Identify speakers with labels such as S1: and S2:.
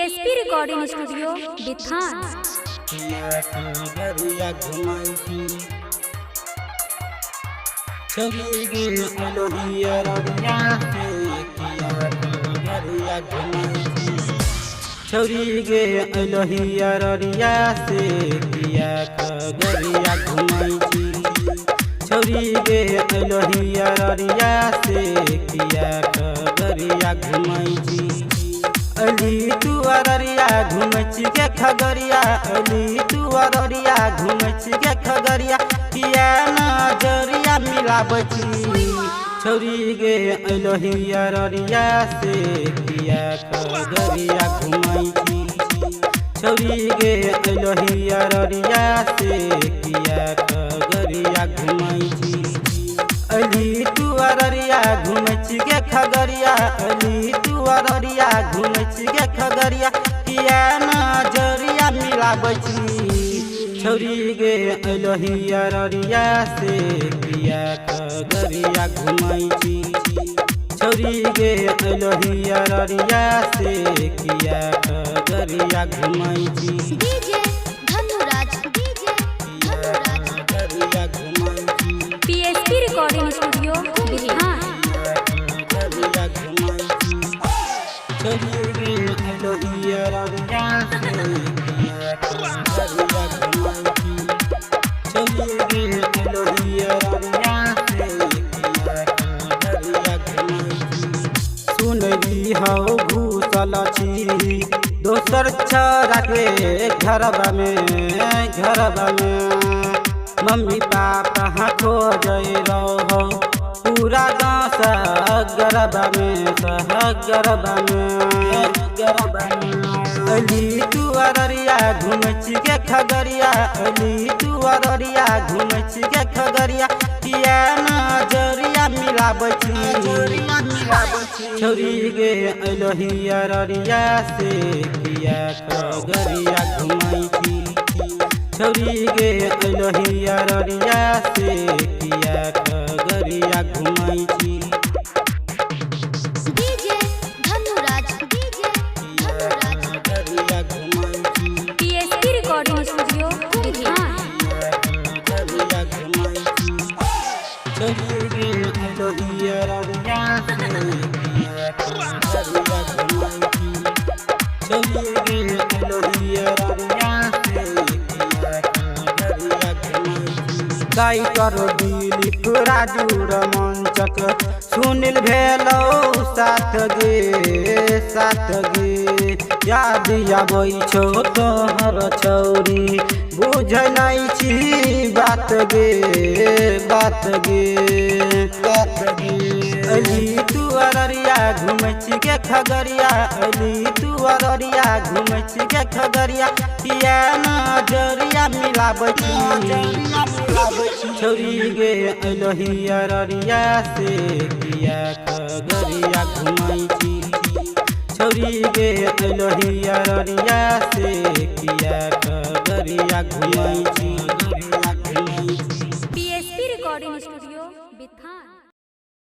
S1: PSP recording studio Bithan.
S2: छौरी गे अलोहिया ररिया से किया खगरिया घुमाई छी। छौरी गे अलोहिया ररिया से किया खगरिया घुमाई छी। अली तू अररिया घुमच के खगरिया, अली तू अररिया घुमच के खगरिया, किया नजरिया मिलाबची। छौरी गे अलोहिया ररिया से किया खगरिया घुमाई छी। छौरी गे अलोहिया ररिया से किया खगरिया घुमाई छी। अली तू अररिया घुमच के खगरिया, अली तू अररिया घुमच के खगरिया, किया नजरिया मिलाबची। छौरी गे अलोहिया ररिया से किया खगरिया घुमाई छी। छौरी गे अलोहिया ररिया से किया खगरिया घुमाई छी।
S1: डीजे धनुराज, डीजे
S2: खगरिया घुमाई छी।
S1: PSP recording studio Bithan.
S2: Khagaria घुमाई छी। छौरी गे अलोहिया ररिया से किया खगरिया घुमाई छी। छौरी गे अलोहिया ररिया से किया खगरिया घुमाई छी। सुनली हौ घुसल छी दोसर छोरा के घरबा में, मम्मी पापा खोज रहो पूरा गाँव सहगरबा में। अली तू अररिया घुमच के खगरिया, अली तू अररिया घुमच के खगरिया, किया नजरिया मिलाबची। छौरी गे अलोहिया ररिया से किया खगरिया घुमाई छी। छौरी गे अलोहिया ररिया से किया खगरिया घुमाई छी।
S1: डीजे धनुराज, डीजे
S2: खगरिया घुमाई छी।
S1: PSP recording studio Bithan.
S2: Khagaria घुमाई छी। छौरी गे अलोहिया ररिया से किया खगरिया घुमाई छी। छौरी गे अलोहिया ररिया से किया खगरिया घुमाई छी। गायकर दिलीप राजू रमंचक सुनील भेलौ साथ गे याद आबै छौ तोहर छौरी, बुझै नहि छी बात गे। अली तू अररिया घुमच के खगरिया, अली तू अररिया घुमच के खगरिया, किया नजरिया मिलाबची। छौरी गे अलोहिया ररिया से किया खगरिया घुमाई छी। छौरी गे अलोहिया ररिया से किया खगरिया घुमाई छी।
S1: PSP recording studio Bithan.